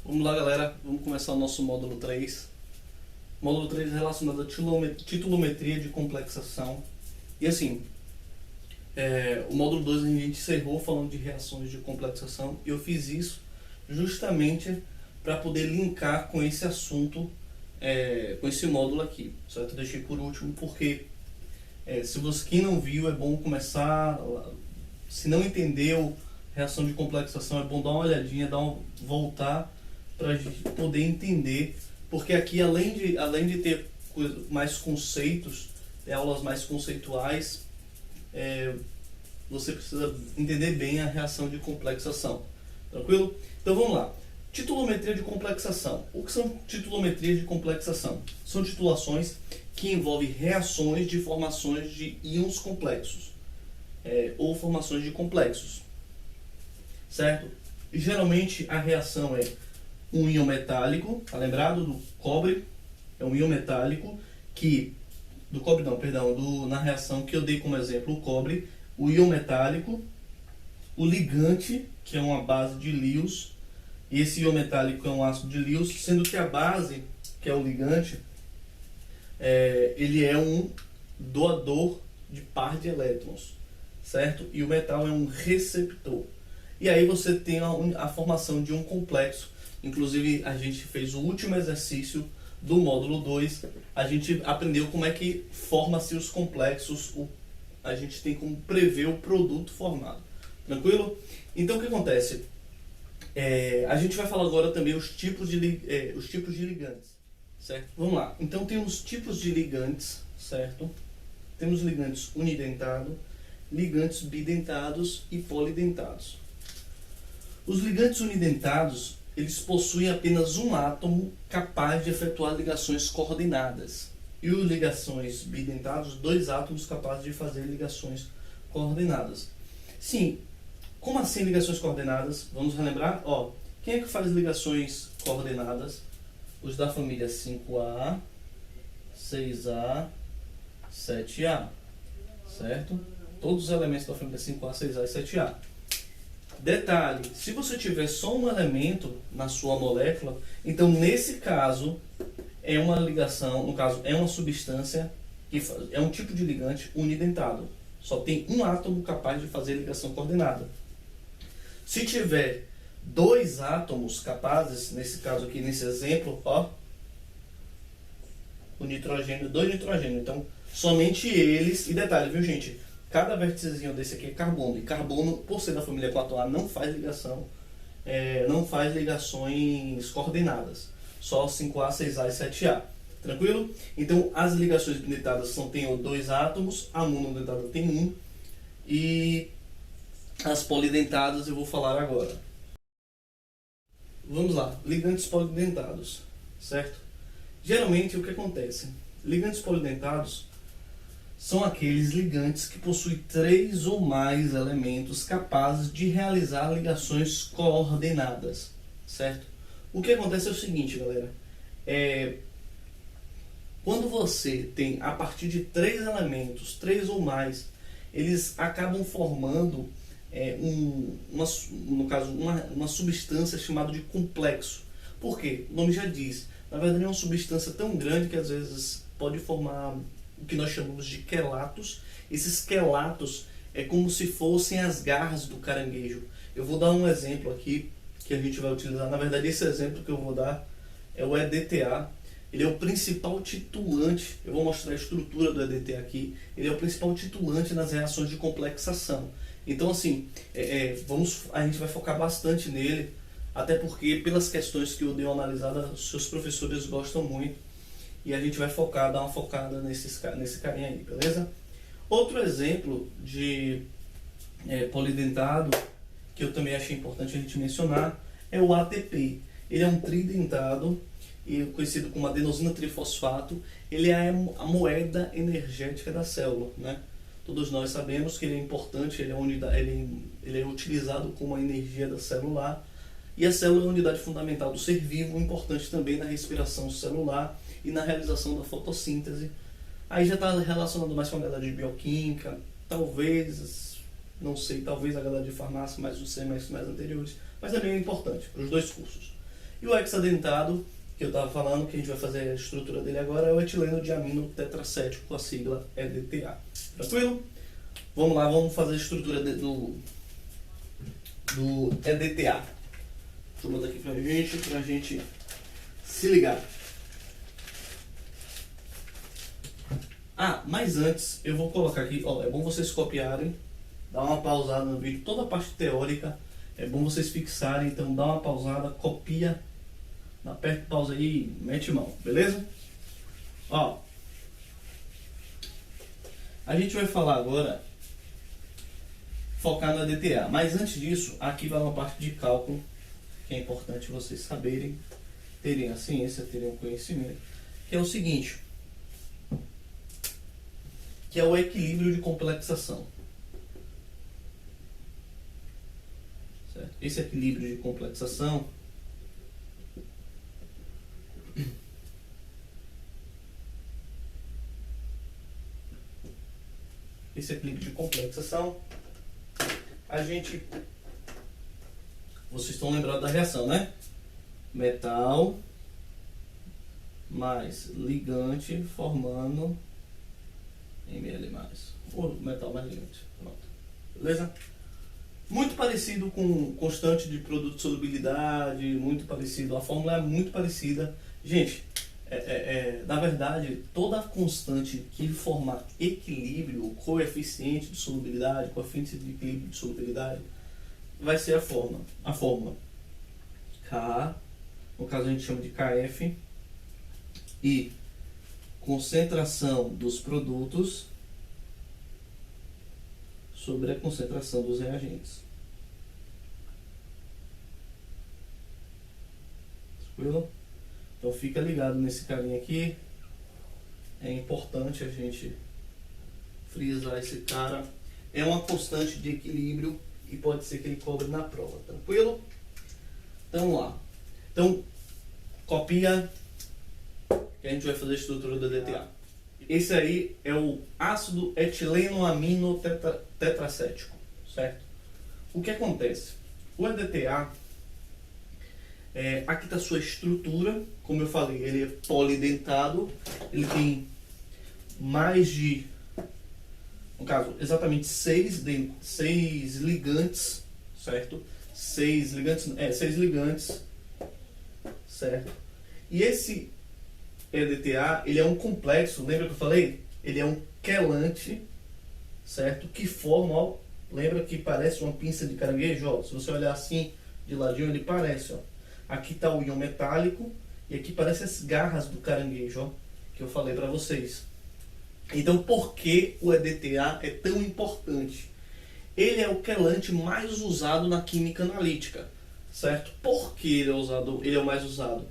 Vamos lá, galera, vamos começar o nosso módulo 3. Módulo 3 relacionado a titulometria de complexação. E assim, o módulo 2 a gente encerrou falando de reações de complexação, e eu fiz isso justamente para poder linkar com esse assunto, com esse módulo aqui, certo? Eu deixei por último porque, se você, quem não viu, é bom começar. Se não entendeu reação de complexação, é bom dar uma olhadinha, voltar para a gente poder entender, porque aqui além de ter mais conceitos, aulas mais conceituais, você precisa entender bem a reação de complexação, tranquilo? Então vamos lá. Titulometria de complexação. O que são titulometrias de complexação? São titulações que envolvem reações de formações de íons complexos, ou formações de complexos, certo? E geralmente a reação é um íon metálico, tá lembrado do cobre? É um íon metálico que, do cobre não, perdão, na reação que eu dei como exemplo o cobre, o íon metálico, o ligante, que é uma base de Lewis, e esse íon metálico é um ácido de Lewis, sendo que a base, que é o ligante, ele é um doador de par de elétrons, certo? E o metal é um receptor. E aí você tem a formação de um complexo. Inclusive, a gente fez o último exercício do módulo 2. A gente aprendeu como é que forma-se os complexos. A gente tem como prever o produto formado. Tranquilo? Então, o que acontece? A gente vai falar agora também os tipos de ligantes. Certo? Vamos lá. Então, temos tipos de ligantes, certo? Temos ligantes unidentados, ligantes bidentados e polidentados. Os ligantes unidentados, eles possuem apenas um átomo capaz de efetuar ligações coordenadas. E os ligações bidentados, dois átomos capazes de fazer ligações coordenadas. Sim, como assim ligações coordenadas? Vamos relembrar? Quem é que faz ligações coordenadas? Os da família 5A, 6A, 7A, certo? Todos os elementos da família 5A, 6A e 7A. Detalhe, se você tiver só um elemento na sua molécula, então nesse caso é uma ligação, no caso é uma substância, é um tipo de ligante unidentado. Só tem um átomo capaz de fazer ligação coordenada. Se tiver dois átomos capazes, nesse caso aqui, nesse exemplo, o nitrogênio, dois nitrogênios, então somente eles, e detalhe, viu gente? Cada vérticezinho desse aqui é carbono, e carbono, por ser da família 4A, não faz ligação, não faz ligações coordenadas, só 5A, 6A e 7A, tranquilo? Então as ligações bidentadas tem dois átomos, a monodentada tem um, e as polidentadas eu vou falar agora. Vamos lá, ligantes polidentados, certo? Geralmente o que acontece? Ligantes polidentados são aqueles ligantes que possuem 3 ou mais elementos capazes de realizar ligações coordenadas, certo? O que acontece é o seguinte, galera. Quando você tem a partir de 3 elementos, 3 ou mais, eles acabam formando no caso, uma substância chamada de complexo. Por quê? O nome já diz. Na verdade é uma substância tão grande que às vezes pode formar o que nós chamamos de quelatos. Esses quelatos é como se fossem as garras do caranguejo. Eu vou dar um exemplo aqui que a gente vai utilizar. Na verdade, esse exemplo que eu vou dar é o EDTA. Ele é o principal titulante. Eu vou mostrar a estrutura do EDTA aqui. Ele é o principal titulante nas reações de complexação. Então, assim, a gente vai focar bastante nele, até porque, pelas questões que eu dei uma analisada, os seus professores gostam muito. E a gente vai dar uma focada nesse carinha aí, beleza? Outro exemplo de polidentado, que eu também achei importante a gente mencionar, é o ATP. Ele é um tridentado, conhecido como adenosina trifosfato. Ele é a moeda energética da célula, né? Todos nós sabemos que ele é importante, ele é utilizado como a energia da celular. E a célula é a unidade fundamental do ser vivo, importante também na respiração celular e na realização da fotossíntese. Aí já está relacionado mais com a galera de bioquímica, talvez, não sei, talvez a galera de farmácia, mas os semestres mais anteriores, mas também é importante para os dois cursos. E o hexadentado, que eu estava falando, que a gente vai fazer a estrutura dele agora, é o etileno diamino tetracético, com a sigla EDTA. Tranquilo? Vamos lá, vamos fazer a estrutura do EDTA. Deixa eu botar aqui pra gente se ligar. Ah, mas antes eu vou colocar aqui, ó, é bom vocês copiarem, dá uma pausada no vídeo, toda a parte teórica, é bom vocês fixarem, então dá uma pausada, copia, aperta pausa aí e mete mão, beleza? Ó, a gente vai falar agora, focar no EDTA, mas antes disso, aqui vai uma parte de cálculo, que é importante vocês saberem, terem a ciência, terem o conhecimento, que é o seguinte, que é o equilíbrio de complexação. Certo? Esse equilíbrio de complexação a gente, vocês estão lembrados da reação, né? Metal mais ligante formando Ml+, o metal mais ligante. Pronto. Beleza? Muito parecido com constante de produto de solubilidade, muito parecido, a fórmula é muito parecida. Gente, na verdade, toda constante que formar equilíbrio, coeficiente de solubilidade, coeficiente de equilíbrio de solubilidade, vai ser a fórmula. A fórmula K, no caso a gente chama de KF, e concentração dos produtos sobre a concentração dos reagentes. Tranquilo? Então fica ligado nesse carinha aqui. É importante a gente frisar esse cara. É uma constante de equilíbrio e pode ser que ele cobre na prova. Tranquilo? Então vamos lá. Então copia que a gente vai fazer a estrutura do EDTA. Esse aí é o ácido etileno amino tetracético, certo? O que acontece? O EDTA, aqui está a sua estrutura, como eu falei, ele é polidentado, ele tem mais de, no caso, exatamente 6 ligantes, certo? 6 ligantes, certo? E esse EDTA, ele é um complexo, lembra que eu falei? Ele é um quelante, certo? Que forma, ó, lembra que parece uma pinça de caranguejo? Ó, se você olhar assim, de ladinho, ele parece, ó. Aqui está o íon metálico e aqui parece as garras do caranguejo, ó, que eu falei para vocês. Então, por que o EDTA é tão importante? Ele é o quelante mais usado na química analítica, certo? Por que ele é o mais usado?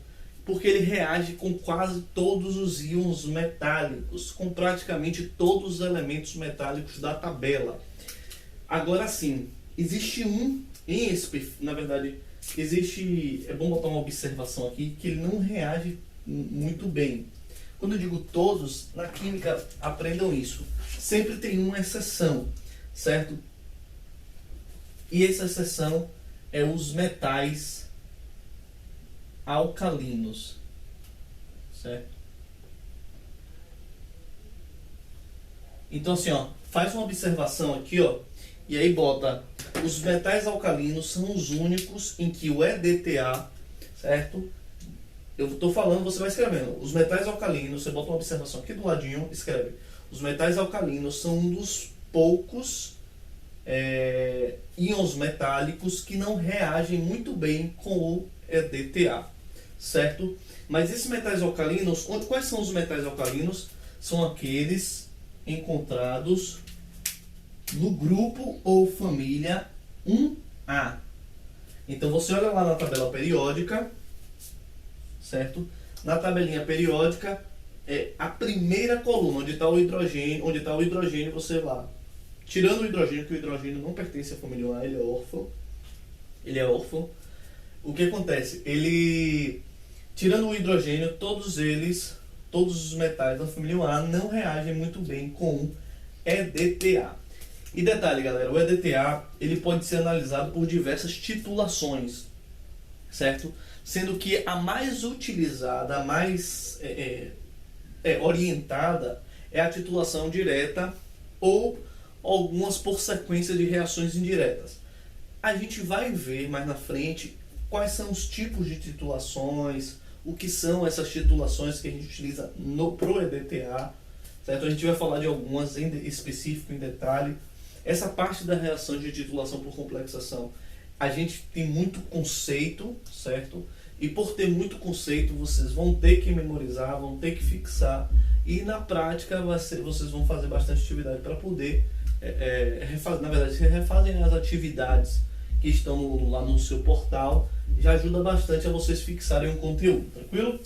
Porque ele reage com quase todos os íons metálicos, com praticamente todos os elementos metálicos da tabela. Agora sim, existe na verdade, é bom botar uma observação aqui, que ele não reage muito bem. Quando eu digo todos, na química aprendam isso. Sempre tem uma exceção, certo? E essa exceção é os metais alcalinos, certo? Então assim, ó, faz uma observação aqui, ó, e aí bota, os metais alcalinos são os únicos em que o EDTA, certo? Eu estou falando, você vai escrevendo. Os metais alcalinos, você bota uma observação aqui do ladinho, escreve. Os metais alcalinos são um dos poucos íons metálicos que não reagem muito bem com o EDTA. Certo? Mas esses metais alcalinos, quais são os metais alcalinos? São aqueles encontrados no grupo ou família 1A. Então você olha lá na tabela periódica, certo? Na tabelinha periódica, a primeira coluna, onde está o hidrogênio, você lá. Tirando o hidrogênio, que o hidrogênio não pertence à família 1A, ele é órfão. O que acontece? Tirando o hidrogênio, todos os metais da família 1A não reagem muito bem com o EDTA. E detalhe, galera, o EDTA ele pode ser analisado por diversas titulações. certo? Sendo que a mais utilizada, a mais orientada é a titulação direta ou algumas por sequência de reações indiretas. A gente vai ver mais na frente quais são os tipos de titulações, o que são essas titulações que a gente utiliza pro EDTA, certo? A gente vai falar de algumas em específico, em detalhe. Essa parte da reação de titulação por complexação, a gente tem muito conceito, certo? E por ter muito conceito, vocês vão ter que memorizar, vão ter que fixar, e na prática vocês vão fazer bastante atividade para poder na verdade, vocês refazem as atividades que estão lá no seu portal, já ajuda bastante a vocês fixarem um conteúdo, tranquilo?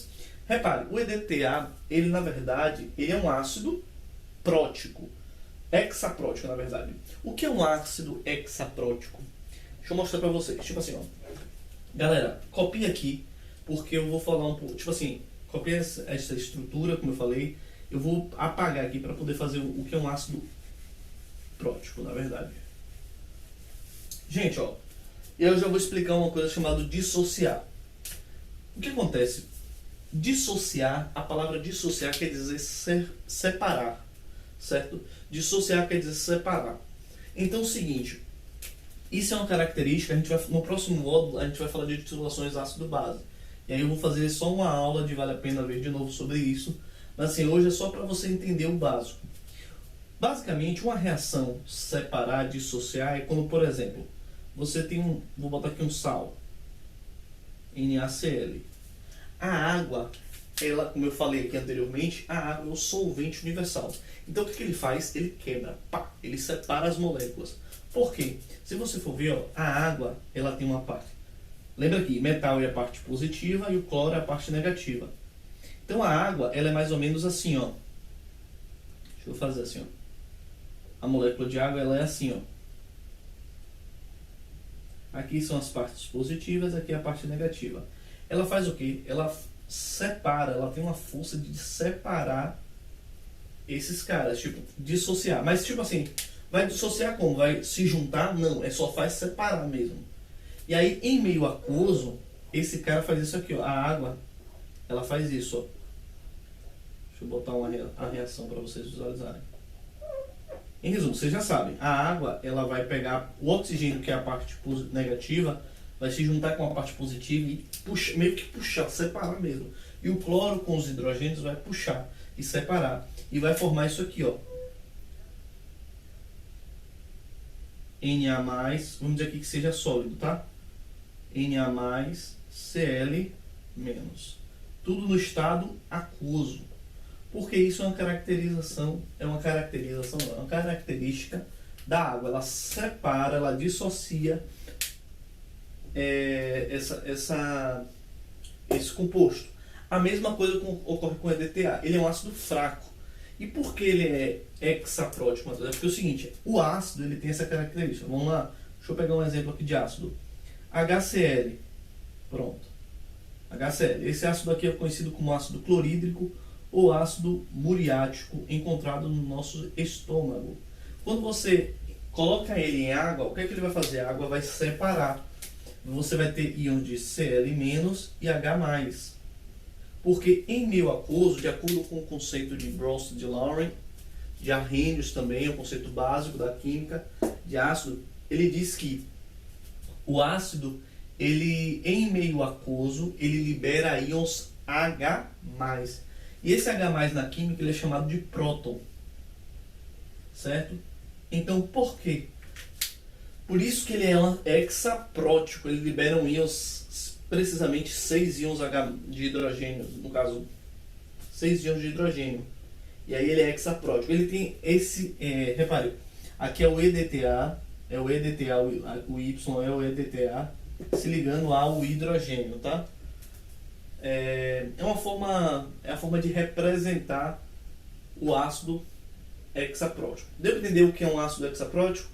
Repare, o EDTA, ele na verdade, ele é um ácido prótico, hexaprótico na verdade. O que é um ácido hexaprótico? Deixa eu mostrar para vocês, tipo assim, ó. Galera, copia aqui, porque eu vou falar um pouco, tipo assim, copia essa estrutura, como eu falei, eu vou apagar aqui para poder fazer o que é um ácido prótico, na verdade. Gente, ó, eu já vou explicar uma coisa chamada dissociar. O que acontece? Dissociar, a palavra dissociar quer dizer separar, certo? Dissociar quer dizer separar. Então é o seguinte, isso é uma característica, no próximo módulo a gente vai falar de titulações ácido-base. E aí eu vou fazer só uma aula de vale a pena ver de novo sobre isso. Mas assim, hoje é só para você entender o básico. Basicamente, uma reação separar, dissociar, é quando, por exemplo, você tem vou botar aqui um sal, NaCl. A água, ela, como eu falei aqui anteriormente, a água é o solvente universal. Então, o que ele faz? Ele quebra, pá, ele separa as moléculas. Por quê? Se você for ver, ó, a água, ela tem uma parte. Lembra aqui, metal é a parte positiva e o cloro é a parte negativa. Então, a água, ela é mais ou menos assim, ó. Deixa eu fazer assim, ó. A molécula de água, ela é assim, ó. Aqui são as partes positivas, aqui é a parte negativa. Ela faz o quê? Ela separa, ela tem uma força de separar esses caras, tipo, dissociar. Mas, tipo assim, vai dissociar como? Vai se juntar? Não, só faz separar mesmo. E aí, em meio aquoso, esse cara faz isso aqui, ó. A água, ela faz isso, ó. Deixa eu botar a reação para vocês visualizarem. Em resumo, vocês já sabem, a água, ela vai pegar o oxigênio, que é a parte negativa, vai se juntar com a parte positiva e puxa, meio que puxar, separar mesmo. E o cloro com os hidrogênios vai puxar e separar. E vai formar isso aqui, ó. Na+, vamos dizer aqui que seja sólido, tá? Na+, Cl-. Tudo no estado aquoso. Porque isso é uma característica da água. Ela separa, ela dissocia esse composto. A mesma coisa ocorre com o EDTA. Ele é um ácido fraco. E por que ele é hexaprótico? É porque é o seguinte, o ácido ele tem essa característica. Vamos lá, deixa eu pegar um exemplo aqui de ácido. HCl. Pronto. HCl. Esse ácido aqui é conhecido como ácido clorídrico ou ácido muriático, encontrado no nosso estômago. Quando você coloca ele em água, o que é que ele vai fazer? A água vai separar. Você vai ter íons de Cl- e H+. Porque em meio aquoso, de acordo com o conceito de Bronsted de Lawrence, de Arrhenius também, é o conceito básico da química de ácido, ele diz que o ácido, ele em meio aquoso, ele libera íons H+. E esse H+, na química, ele é chamado de próton. Certo? Então, por quê? Por isso que ele é hexaprótico, ele libera íons, precisamente 6 íons de hidrogênio, no caso, 6 íons de hidrogênio. E aí ele é hexaprótico. Ele tem esse, repare, aqui é o EDTA, o Y é o EDTA, se ligando ao hidrogênio, tá? É a forma de representar o ácido hexaprótico. Deu para entender o que é um ácido hexaprótico?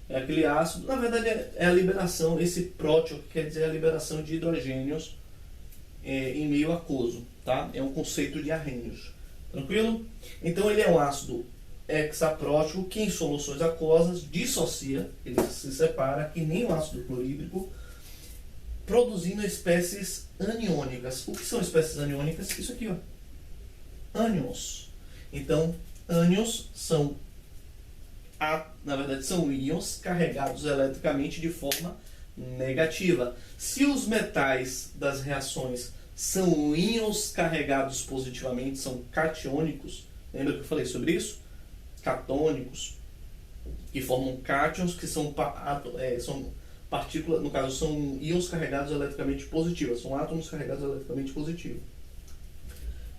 É aquele ácido, na verdade é a liberação, esse prótico quer dizer a liberação de hidrogênios em meio aquoso, tá? É um conceito de Arrhenius. Tranquilo? Então ele é um ácido hexaprótico que em soluções aquosas dissocia, ele se separa, que nem o ácido clorídrico. produzindo espécies aniônicas. O que são espécies aniônicas? Isso aqui, ó. Ânions. Então, ânions são, na verdade, são íons carregados eletricamente de forma negativa. Se os metais das reações são íons carregados positivamente, são catiônicos, lembra que eu falei sobre isso? Catônicos, que formam cátions, que são partículas, no caso, são íons carregados eletricamente positivos, são átomos carregados eletricamente positivos.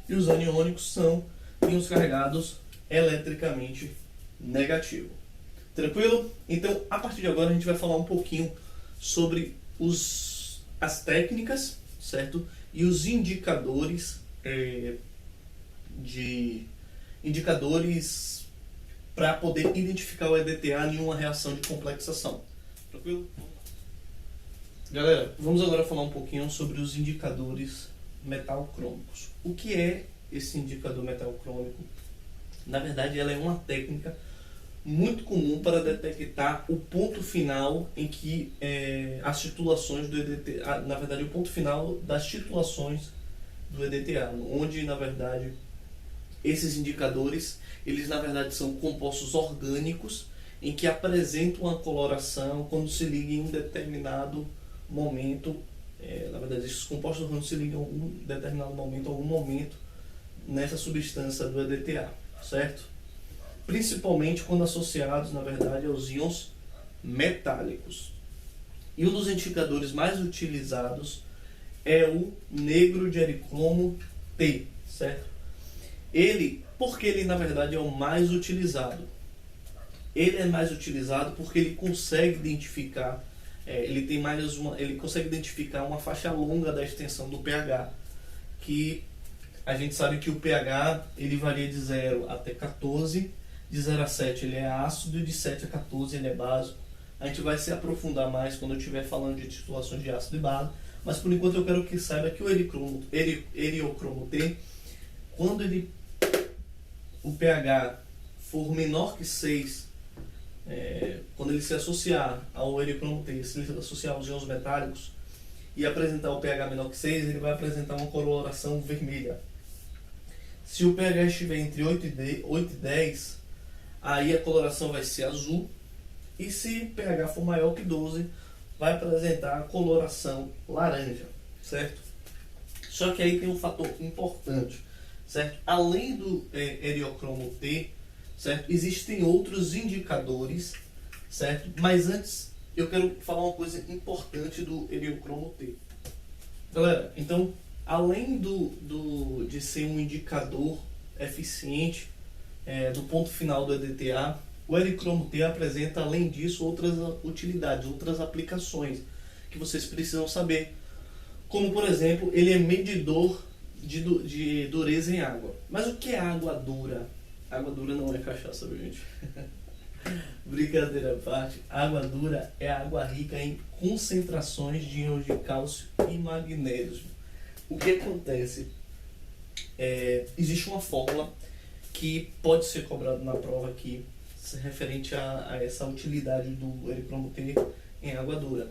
E os aniônicos são íons carregados eletricamente negativo. Tranquilo? Então, a partir de agora, a gente vai falar um pouquinho sobre as técnicas, certo? E os indicadores para poder identificar o EDTA em uma reação de complexação. Tranquilo? Galera, vamos agora falar um pouquinho sobre os indicadores metalcrômicos. O que é esse indicador metalcrômico? Na verdade, ela é uma técnica muito comum para detectar o ponto final em que as titulações do EDTA, na verdade, o ponto final das titulações do EDTA, onde, na verdade, esses indicadores, eles, na verdade, são compostos orgânicos em que apresentam a coloração quando se liga em um determinado momento. Na verdade, esses compostos orgânicos se ligam em um determinado momento, algum momento, nessa substância do EDTA, certo? Principalmente quando associados, na verdade, aos íons metálicos. E um dos indicadores mais utilizados é o negro de ericromo T, certo? Porque ele, na verdade, é o mais utilizado. Ele é mais utilizado porque ele consegue identificar, ele consegue identificar uma faixa longa da extensão do pH, que a gente sabe que o pH ele varia de 0 até 14, de 0 a 7 ele é ácido e de 7 a 14 ele é básico. A gente vai se aprofundar mais quando eu estiver falando de titulações de ácido e base, mas por enquanto eu quero que saiba que o eriocromo T, quando o pH for menor que 6, quando ele se associar ao eriocromo T, se ele se associar aos íons metálicos e apresentar o pH menor que 6, ele vai apresentar uma coloração vermelha. Se o pH estiver entre 8 e 10, aí a coloração vai ser azul. E se o pH for maior que 12, vai apresentar a coloração laranja, certo? Só que aí tem um fator importante, certo? Além do eriocromo T, certo? Existem outros indicadores, certo? Mas antes eu quero falar uma coisa importante do eriocromo T. Galera, então, além de ser um indicador eficiente do ponto final do EDTA, o ericromo T apresenta, além disso, outras utilidades, outras aplicações que vocês precisam saber. Como, por exemplo, ele é medidor de dureza em água. Mas o que é água dura? Água dura não é cachaça, viu, gente? Brincadeira à parte, água dura é água rica em concentrações de íons de cálcio e magnésio. O que acontece? Existe uma fórmula que pode ser cobrada na prova aqui, referente a essa utilidade do ericromo T em água dura.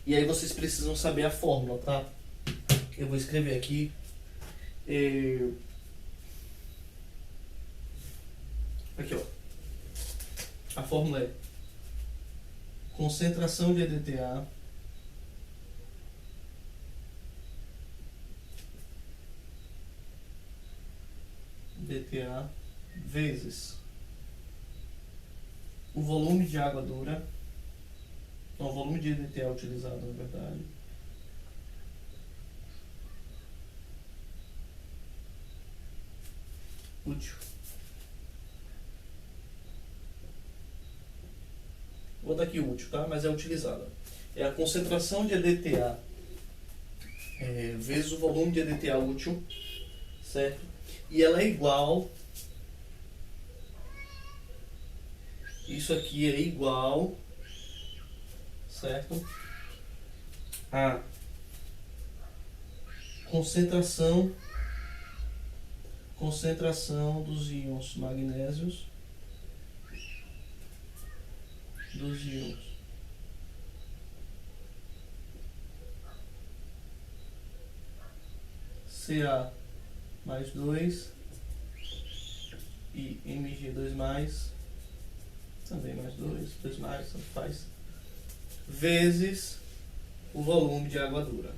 E aí vocês precisam saber a fórmula, tá? Eu vou escrever aqui. Aqui, ó. A fórmula é concentração de EDTA vezes o volume de água dura, não, o volume de EDTA utilizado, na verdade, útil. Vou dar aqui útil, tá? Mas é utilizada. É a concentração de EDTA vezes o volume de EDTA útil, certo? E ela é igual, isso aqui é igual, certo? A concentração dos íons magnésios, Ca mais 2 e Mg2 mais, também mais 2 mais, tanto faz, vezes o volume de água dura.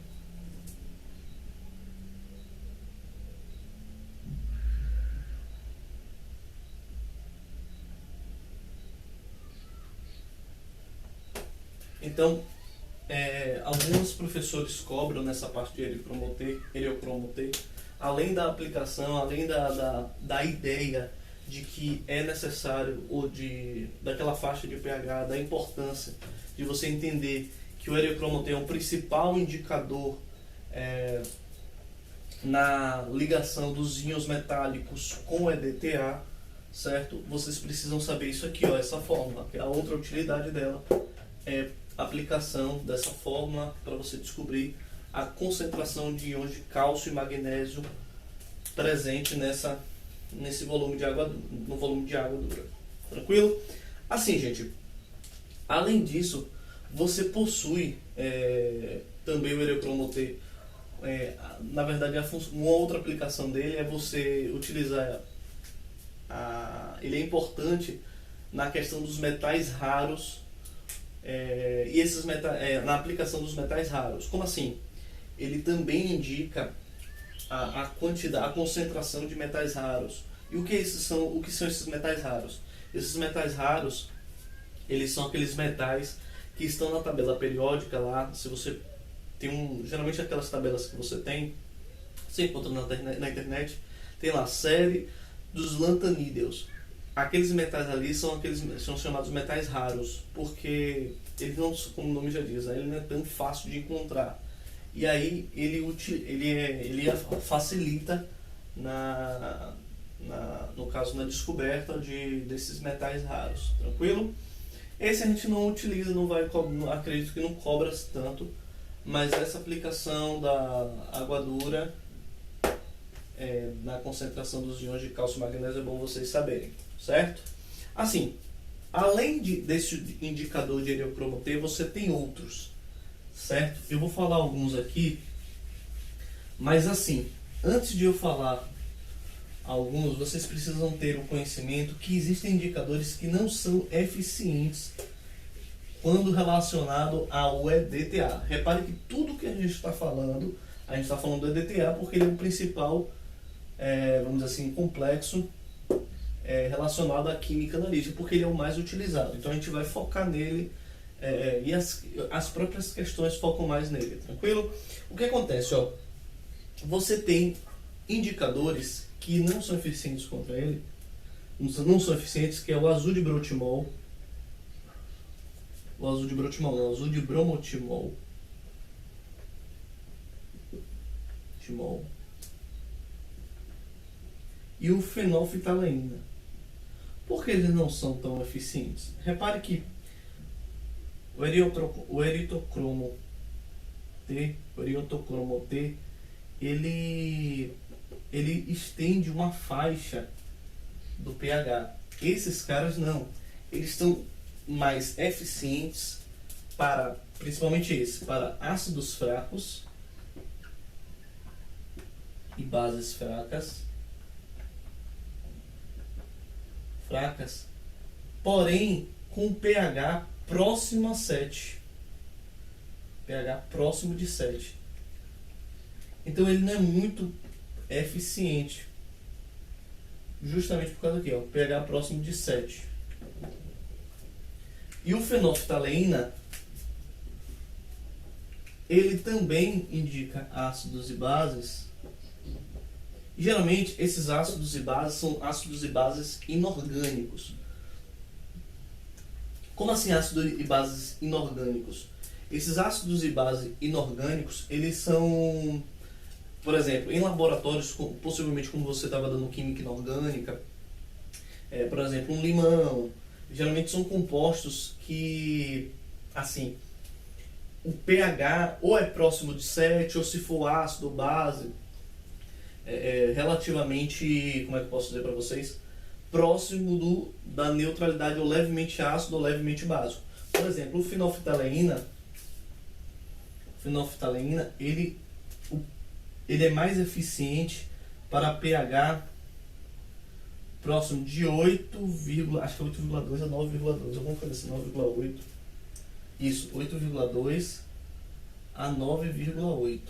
Então, alguns professores cobram nessa parte de Heliocromoter, além da aplicação, além da ideia de que é necessário, daquela faixa de pH, da importância de você entender que o Heliocromoter é o principal indicador na ligação dos íons metálicos com o EDTA, certo? Vocês precisam saber isso aqui, ó, essa fórmula, que é a outra utilidade dela é a aplicação dessa fórmula para você descobrir a concentração de íons de cálcio e magnésio presente nesse volume de água, no volume de água dura. Tranquilo? Assim, gente, além disso, você possui também o Heliocromoter. Na verdade, uma outra aplicação dele é você utilizar ele é importante na questão dos metais raros, e esses na aplicação dos metais raros. Como assim? Ele também indica a quantidade, a concentração de metais raros. E o que são esses metais raros? Esses metais raros, eles são aqueles metais que estão na tabela periódica lá. Se você tem geralmente aquelas tabelas que você encontra na internet, tem lá a série dos lantanídeos. Aqueles metais ali são chamados metais raros, porque eles não, como o nome já diz, ele não é tão fácil de encontrar. E aí ele facilita no caso na descoberta desses metais raros, tranquilo? Esse a gente não utiliza, acredito que não cobra tanto, mas essa aplicação da água dura na concentração dos íons de cálcio e magnésio é bom vocês saberem, certo? Assim, além desse indicador de Heliocromoter, você tem outros, certo? Eu vou falar alguns aqui, mas assim, antes de eu falar alguns, vocês precisam ter o conhecimento que existem indicadores que não são eficientes quando relacionado ao EDTA. Repare que tudo que a gente está falando do EDTA porque ele é o principal, vamos dizer assim, complexo relacionado à química analítica, porque ele é o mais utilizado. Então a gente vai focar nele, e as próprias questões focam mais nele, tranquilo? O que acontece? Ó, você tem indicadores que não são eficientes contra ele, não são eficientes, que é o azul de brotimol, o azul de bromotimol, e o fenolftaleína. Por que eles não são tão eficientes? Repare que o eritochromo-T, ele estende uma faixa do pH. Esses caras não. Eles estão mais eficientes principalmente para ácidos fracos e bases fracas, porém com pH próximo a 7. pH próximo de 7. Então ele não é muito eficiente, justamente por causa aqui, ó, pH próximo de 7. E o fenolftaleína, ele também indica ácidos e bases. E, geralmente esses ácidos e bases são ácidos e bases inorgânicos. Como assim ácidos e bases inorgânicos? Esses ácidos e bases inorgânicos, eles são, por exemplo, em laboratórios, possivelmente como você estava dando química inorgânica, por exemplo, um limão, geralmente são compostos que, assim, o pH ou é próximo de 7, ou se for ácido ou base, relativamente, como é que eu posso dizer para vocês, próximo da neutralidade, ou levemente ácido ou levemente básico. Por exemplo, o fenolftaleína, ele é mais eficiente para pH próximo de 8, acho que é 8,2 a 9,2, alguma coisa assim, 9,8. Isso, 8,2 a 9,8.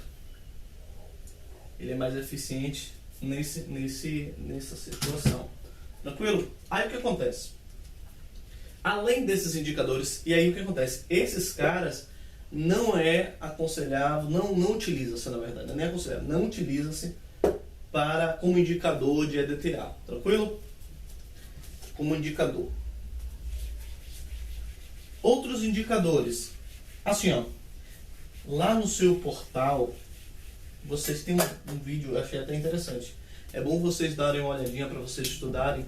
Ele é mais eficiente nessa situação. Tranquilo? Aí o que acontece? Além desses indicadores, e aí o que acontece? Esses caras não é aconselhável, não utiliza-se na verdade, não é aconselhável, não utiliza-se como indicador de EDTA. Tranquilo? Como indicador. Outros indicadores. Assim, ó. Lá no seu portal, vocês têm um vídeo, eu achei até interessante. É bom vocês darem uma olhadinha para vocês estudarem.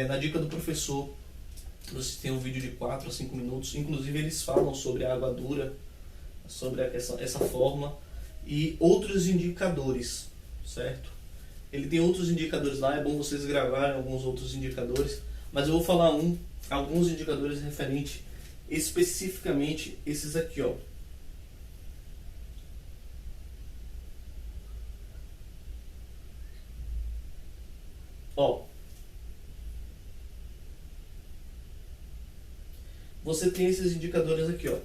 Na dica do professor, vocês têm um vídeo de 4 a 5 minutos. Inclusive, eles falam sobre a água dura, sobre essa forma e outros indicadores, certo? Ele tem outros indicadores lá, é bom vocês gravarem alguns outros indicadores, mas eu vou falar alguns indicadores referentes especificamente esses aqui, ó. Ó, você tem esses indicadores aqui, ó.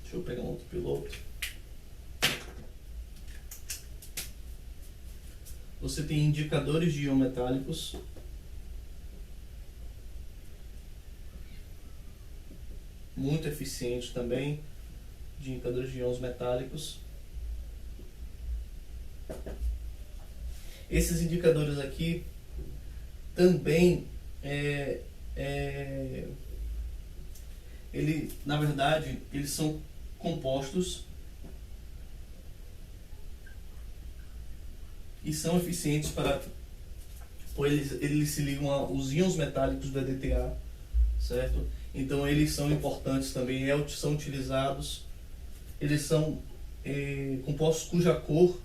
Deixa eu pegar um outro piloto. Você tem indicadores de íon metálicos. Muito eficiente também, de indicadores de íons metálicos. Esses indicadores aqui também na verdade, eles são compostos e são eficientes ou eles se ligam aos íons metálicos do EDTA, certo? Então eles são importantes também, são utilizados, eles são compostos cuja cor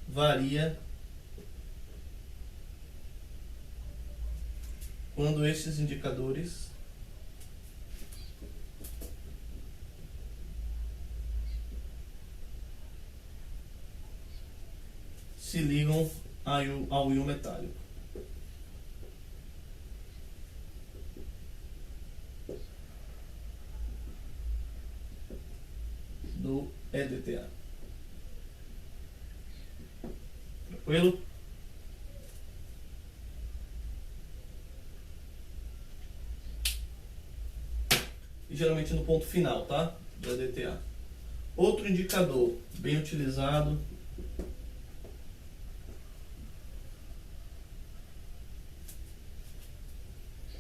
varia quando esses indicadores se ligam ao íon metálico. Do EDTA. Tranquilo? E geralmente no ponto final, tá? Do EDTA. Outro indicador bem utilizado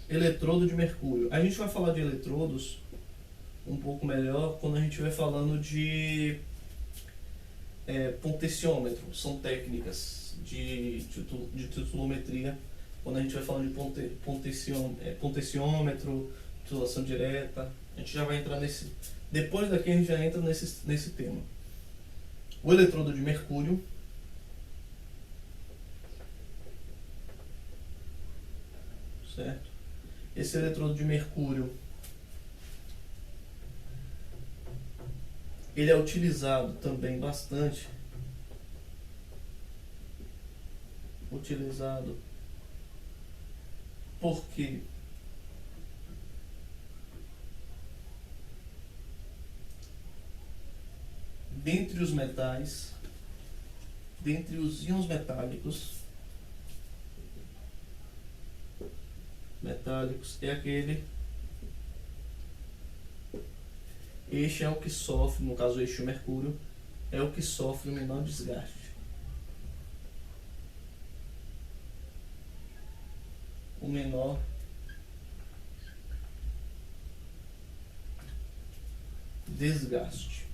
eletrodo de mercúrio. A gente vai falar de eletrodos um pouco melhor quando a gente vai falando de potenciômetro. São técnicas de titulometria. Quando a gente vai falando de potenciômetro, titulação direta, a gente já vai entrar nesse. Depois daqui a gente já entra nesse tema. O eletrodo de mercúrio. Certo? Esse eletrodo de mercúrio, ele é utilizado também bastante. Porque dentre os metais, dentre os íons metálicos é aquele. Este é o que sofre, no caso este o mercúrio, é o que sofre o menor desgaste. O menor desgaste.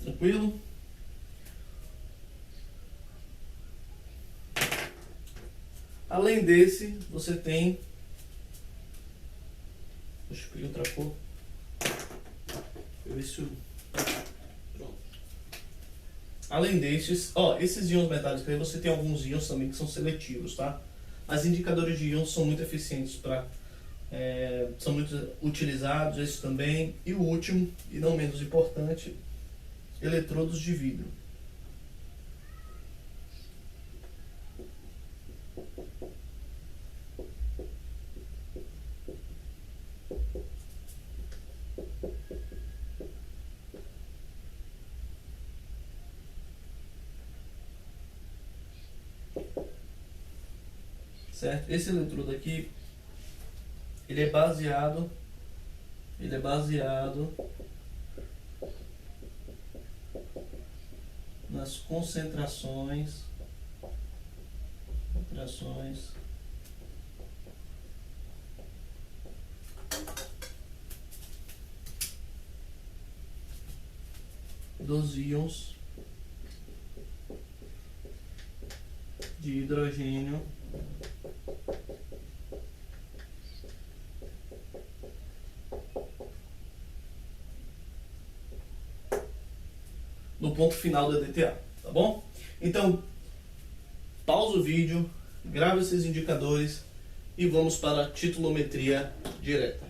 Tranquilo? Além desse, você tem... Deixa eu pegar outra cor. Deixa eu ver se eu... Pronto. Além destes, ó, esses íons metálicos aí você tem alguns íons também que são seletivos, tá? As indicadores de íons são muito eficientes para são muito utilizados, esse também. E o último, e não menos importante, eletrodos de vidro. Certo? Esse eletrodo aqui, ele é baseado nas concentrações dos íons de hidrogênio no ponto final da DTA, tá bom? Então, pausa o vídeo, grave esses indicadores e vamos para a titulometria direta.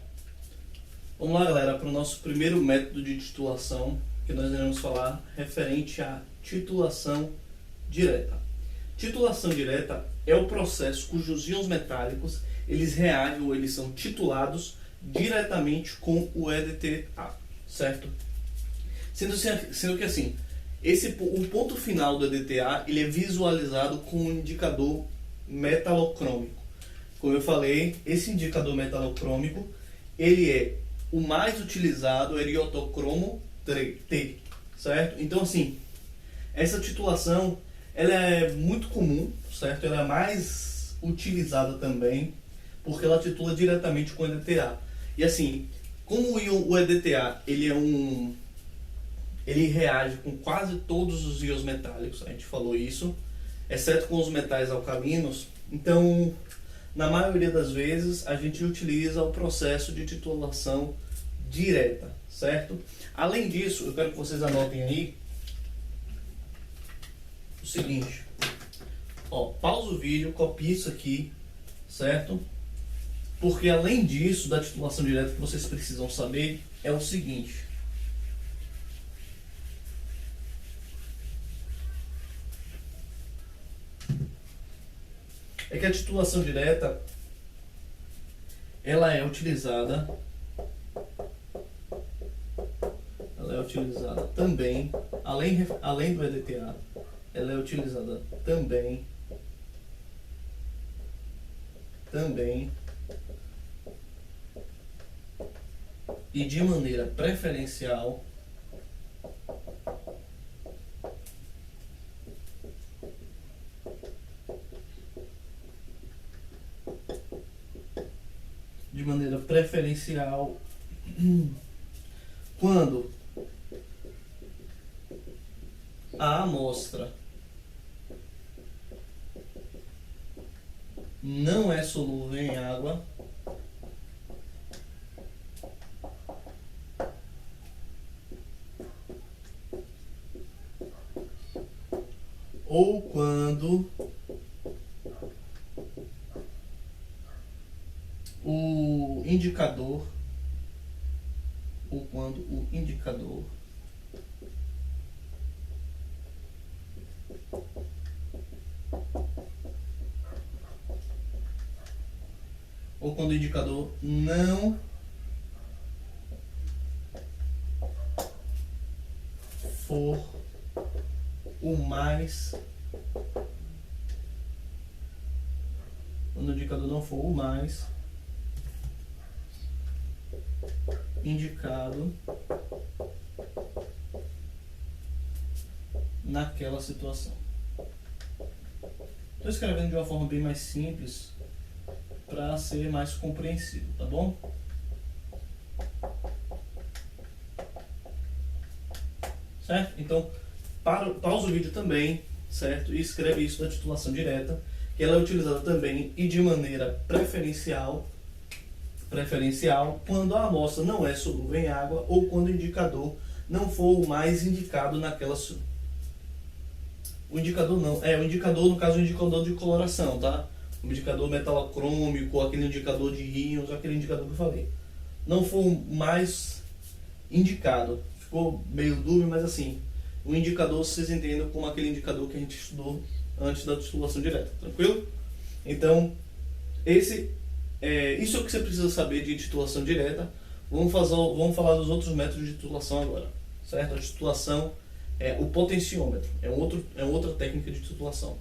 Vamos lá, galera, para o nosso primeiro método de titulação que nós iremos falar referente à titulação direta. Titulação direta é o processo cujos íons metálicos eles reagem ou eles são titulados diretamente com o EDTA, certo? Sendo que assim, o ponto final do EDTA ele é visualizado com um indicador metalocrômico. Como eu falei, esse indicador metalocrômico ele é o mais utilizado, eriotocromo T, certo? Então assim, essa titulação ela é muito comum, certo? Ela é mais utilizada também porque ela titula diretamente com o EDTA. E assim, como o EDTA ele reage com quase todos os íons metálicos, a gente falou isso, exceto com os metais alcalinos, então na maioria das vezes a gente utiliza o processo de titulação direta, certo? Além disso, eu quero que vocês anotem aí o seguinte, ó, pausa o vídeo, copie isso aqui, certo? Porque além disso, da titulação direta que vocês precisam saber, é o seguinte. É que a titulação direta, ela é utilizada também, além do EDTA, ela é utilizada também e de maneira preferencial quando a amostra não é solúvel em água ou quando o indicador não for o mais indicado naquela situação. Estou escrevendo de uma forma bem mais simples para ser mais compreensível, tá bom? Certo? Então, pausa o vídeo também, certo? E escreve isso da titulação direta, que ela é utilizada também e de maneira preferencial quando a amostra não é solúvel em água ou quando o indicador não for o mais indicado naquela O indicador não. O indicador, no caso, é o indicador de coloração, tá? O indicador metalocrômico, aquele indicador de íons, aquele indicador que eu falei. Não foi o mais indicado. Ficou meio dúbio, mas assim, o indicador vocês entendam como aquele indicador que a gente estudou antes da titulação direta, tranquilo? Então, isso é o que você precisa saber de titulação direta. Vamos falar dos outros métodos de titulação agora, certo? A titulação o potenciômetro, é outra técnica de titulação.